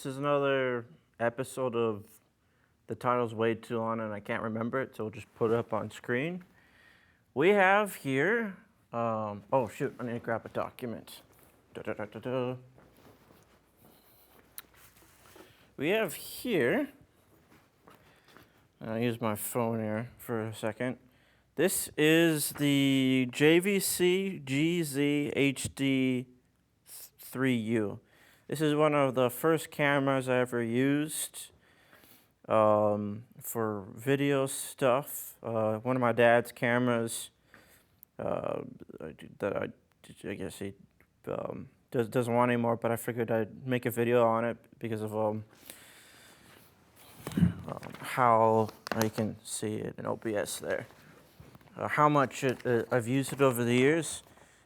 this is another episode of the title's way too long and I can't remember it, so we'll just put it up on screen. We have here, oh shoot, I need to grab a document. We have here, I'll use my phone here for a second. This is the JVC GZ-HD3U. This is one of the first cameras I ever used for video stuff. One of my dad's cameras that I guess he doesn't want anymore, but I figured I'd make a video on it because of how you can see it in OBS there. How much I've used it over the years.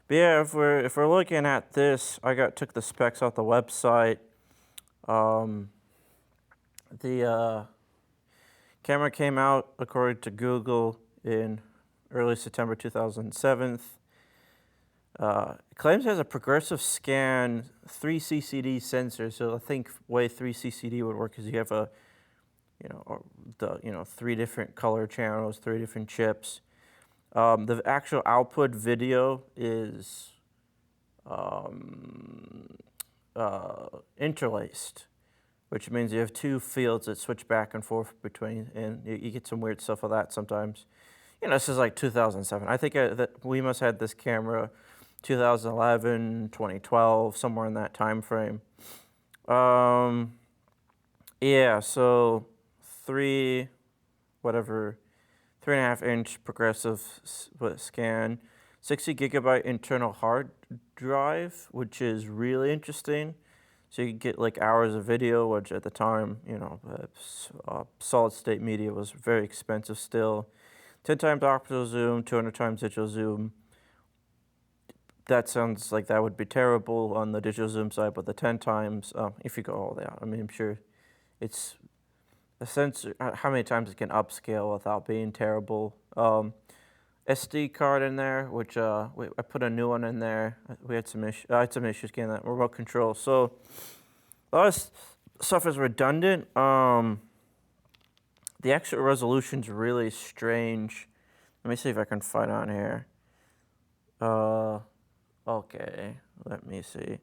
But yeah, if we're looking at this, I took the specs off the website. The camera came out, according to Google, in early September 2007. It claims it has a progressive scan 3 CCD sensor. So I think the way 3 CCD would work is you have 3 different color channels, 3 different chips. The actual output video is interlaced, which means you have 2 fields that switch back and forth between, and you get some weird stuff with that sometimes. This is like 2007. I think that we must have had this camera 2011, 2012, somewhere in that time frame. Yeah, so 3.5 inch progressive scan, 60 gigabyte internal hard drive, which is really interesting. So you can get like hours of video, which at the time, solid state media was very expensive still. 10 times optical zoom, 200 times digital zoom. That sounds like that would be terrible on the digital zoom side, but the 10 times, if you go all the way out, I mean, I'm sure it's a sensor, how many times it can upscale without being terrible. SD card in there, which I put a new one in there. We had some issues. I had some issues getting that remote control. So a lot of stuff is redundant. The extra resolution's really strange. Let me see if I can find on here. Okay, let me see.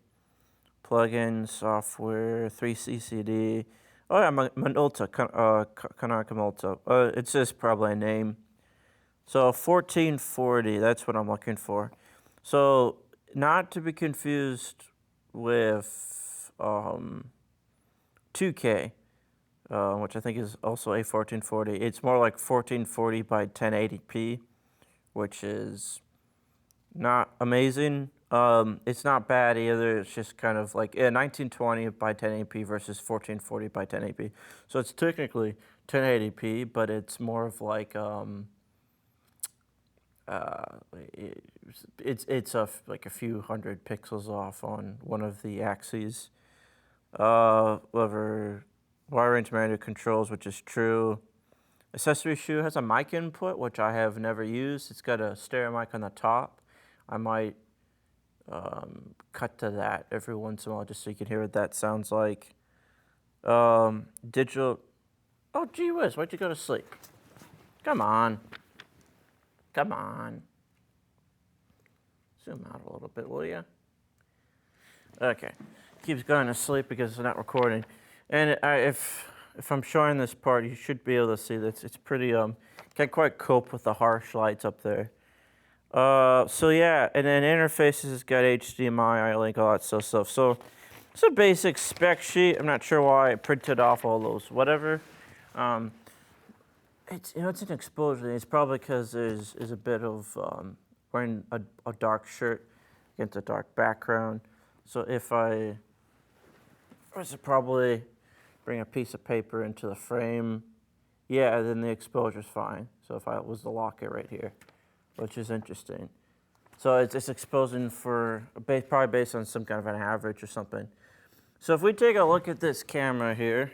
Plugin software, 3 CCD. Oh yeah, Minolta, Kanaka Multa. It's just probably a name. So 1440, that's what I'm looking for. So not to be confused with 2K, which I think is also a 1440. It's more like 1440 by 1080p, which is not amazing. It's not bad either. It's just kind of like 1920 by 1080p versus 1440 by 1080p. So it's technically 1080p, but it's more of like it's like a few hundred pixels off on one of the axes. Whatever, wire range manual controls, which is true. Accessory shoe has a mic input, which I have never used. It's got a stereo mic on the top. I might cut to that every once in a while just so you can hear what that sounds like. Digital. Oh, gee whiz, why'd you go to sleep? Come on. Come on. Zoom out a little bit, will you? Okay. Keeps going to sleep because it's not recording. And if I'm showing this part, you should be able to see that it's pretty, can't quite cope with the harsh lights up there. So yeah, and then interfaces has got HDMI, I-Link, all that stuff. So it's a basic spec sheet. I'm not sure why I printed off all those, whatever. It's an exposure. It's probably because there's a bit of wearing a dark shirt against a dark background. So if I was to probably bring a piece of paper into the frame, yeah, then the exposure's fine. So if I was to lock it right here, which is interesting. So it's exposing for probably based on some kind of an average or something. So if we take a look at this camera here,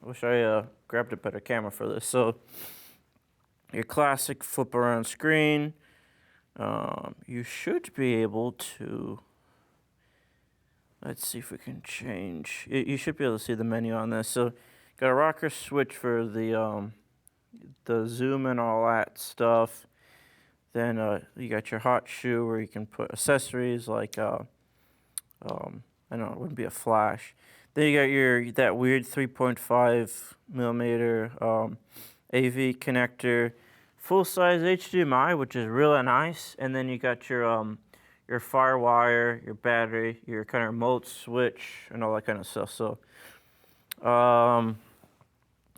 I wish I grabbed a better camera for this. So your classic flip around screen. You should be able to Let's see if we can change. You should be able to see the menu on this. So, got a rocker switch for the zoom and all that stuff. Then you got your hot shoe where you can put accessories like I don't know, it wouldn't be a flash. Then you got that weird 3.5 millimeter AV connector, full size HDMI, which is really nice. And then you got your FireWire, your battery, your kind of remote switch, and all that kind of stuff. So,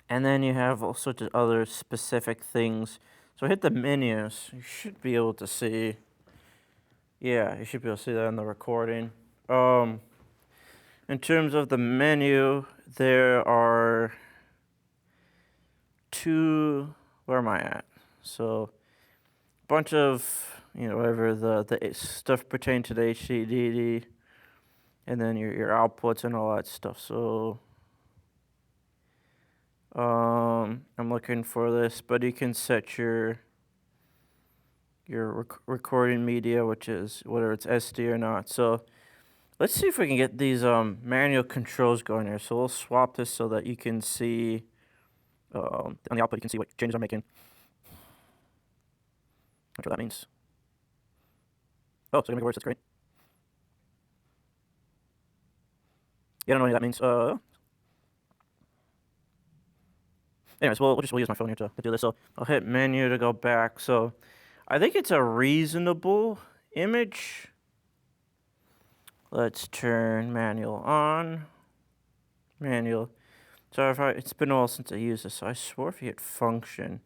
and then you have all sorts of other specific things. So hit the menus. You should be able to see. Yeah, you should be able to see that in the recording. In terms of the menu, there are two. Where am I at? So, a bunch of whatever the stuff pertaining to the HDD, and then your outputs and all that stuff. So, I'm looking for this, but you can set your recording media, which is whether it's SD or not. So let's see if we can get these manual controls going here. So we'll swap this so that you can see on the output you can see what changes I'm making. Not sure what that means. Oh, so gonna make it worse. That's great. Yeah, I don't know what that means. Anyways, we'll use my phone here to do this. So I'll hit menu to go back. So I think it's a reasonable image. Let's turn manual on. Manual. So it's been a while since I used this. So I swore if you hit function.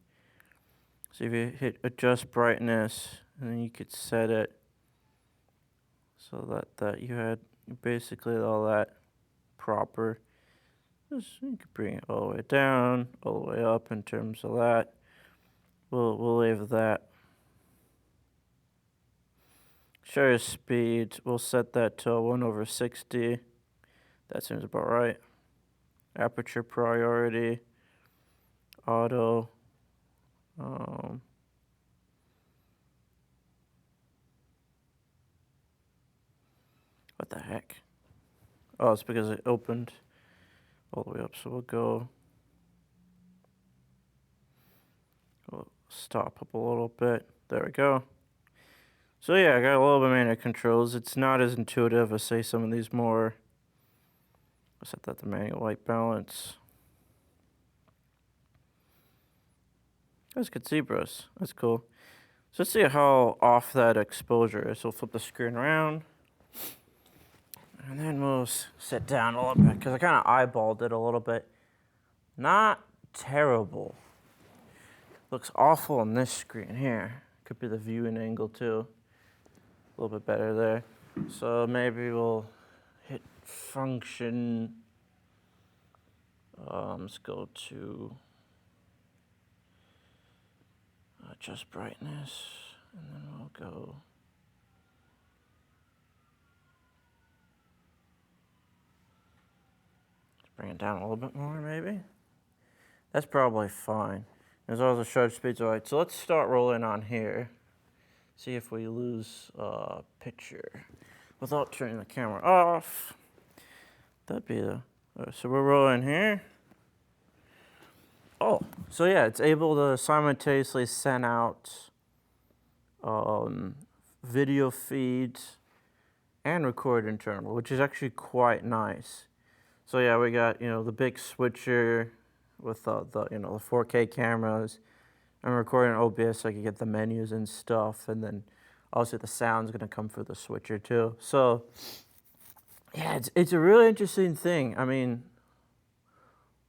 So if you hit adjust brightness, and then you could set it so that you had basically all that proper. You could bring it all the way down, all the way up in terms of that. We'll leave that. Shutter speed, we'll set that to 1/60. That seems about right. Aperture priority, auto. What the heck? Oh, it's because it opened all the way up. So we'll stop up a little bit. There we go. So yeah, I got a little bit of manual controls. It's not as intuitive as say some of these more. I'll set that to manual white balance. That's good zebras. That's cool. So let's see how off that exposure is. So we'll flip the screen around. And then we'll sit down a little bit because I kind of eyeballed it a little bit. Not terrible. Looks awful on this screen here. Could be the viewing angle too. A little bit better there. So maybe we'll hit function. Let's go to adjust brightness, and then we'll go. Let's bring it down a little bit more, maybe. That's probably fine. As long as the shutter speed's all right. So let's start rolling on here. See if we lose picture without turning the camera off. That'd be the. So we're rolling here. Oh, so yeah, it's able to simultaneously send out video feeds and record internal, which is actually quite nice. So yeah, we got the big switcher with the 4K cameras. I'm recording OBS so I can get the menus and stuff, and then also the sound's gonna come through the switcher too. So yeah, it's a really interesting thing. I mean,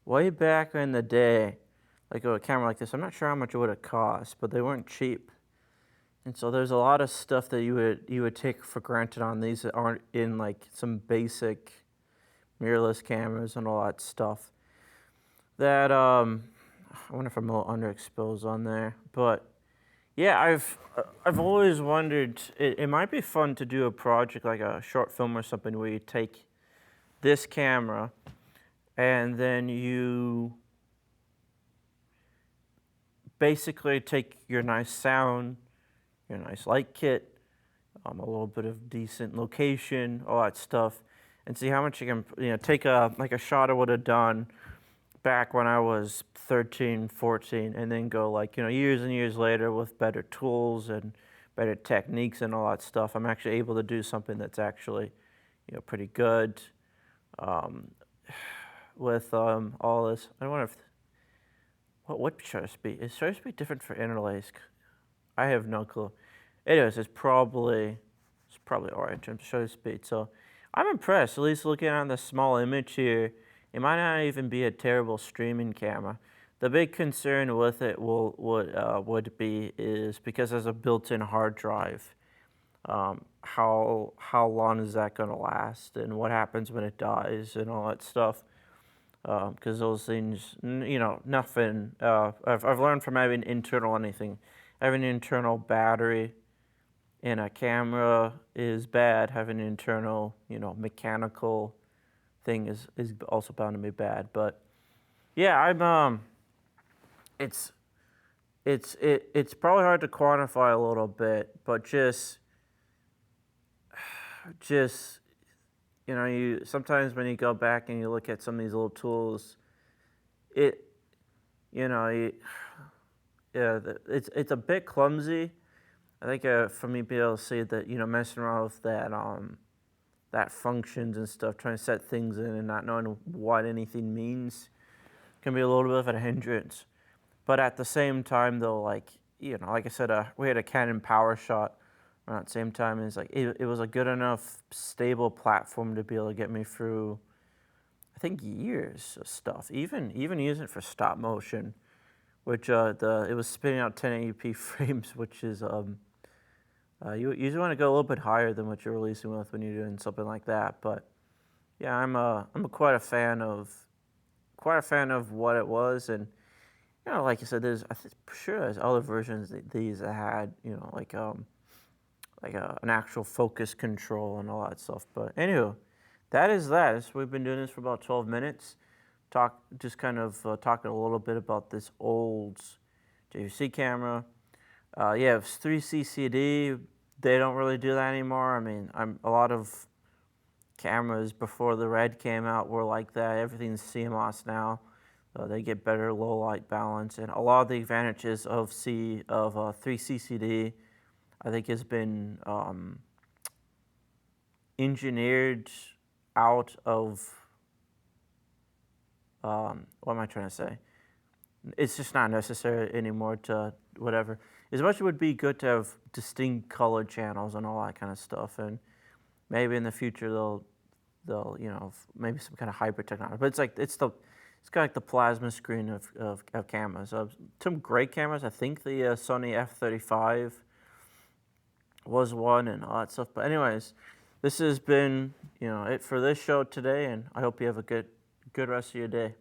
way back in the day, like a camera like this, I'm not sure how much it would have cost, but they weren't cheap. And so there's a lot of stuff that you would take for granted on these that aren't in like some basic mirrorless cameras and all that stuff. That I wonder if I'm a little underexposed on there, but yeah, I've always wondered it might be fun to do a project like a short film or something where you take this camera and then you basically take your nice sound, your nice light kit, a little bit of decent location, all that stuff, and see how much you can, take a shot I would have done back when I was 13, 14, and then go years and years later with better tools and better techniques and all that stuff. I'm actually able to do something that's actually, pretty good with all this. I wonder if, what shutter speed? Is shutter speed different for interlace? I have no clue. Anyways, it's probably all right in terms of shutter speed. So I'm impressed, at least looking on the small image here. It might not even be a terrible streaming camera. The big concern with it would be is because there's a built-in hard drive. How long is that going to last, and what happens when it dies, and all that stuff. Because those things, nothing. I've learned from having having an internal battery in a camera is bad. Having an internal, mechanical thing is also bound to be bad. But yeah, it's probably hard to quantify a little bit, but just you sometimes when you go back and you look at some of these little tools, it's a bit clumsy. I think for me to be able to see that, messing around with that functions and stuff, trying to set things in and not knowing what anything means can be a little bit of a hindrance. But at the same time, though, like I said, we had a Canon PowerShot around the same time, and it was a good enough, stable platform to be able to get me through, I think, years of stuff. Even using it for stop motion, which it was spitting out 1080p frames, which is you usually want to go a little bit higher than what you're releasing with when you're doing something like that. But yeah, I'm quite a fan of what it was, and like I said, I'm sure there's other versions of these that had an actual focus control and all that stuff. But anywho, that is that. We've been doing this for about 12 minutes. Talking a little bit about this old JVC camera. Yeah, it's 3CCD. They don't really do that anymore. I mean, a lot of cameras before the Red came out were like that. Everything's CMOS now. They get better low light balance, and a lot of the advantages of 3CCD, I think, has been engineered out of. What am I trying to say? It's just not necessary anymore to whatever. As much as it would be good to have distinct color channels and all that kind of stuff, and maybe in the future they'll maybe some kind of hybrid technology. But it's kind of like the plasma screen of cameras. Some great cameras. I think the Sony F35 was one and all that stuff. But anyways, this has been it for this show today, and I hope you have a good rest of your day.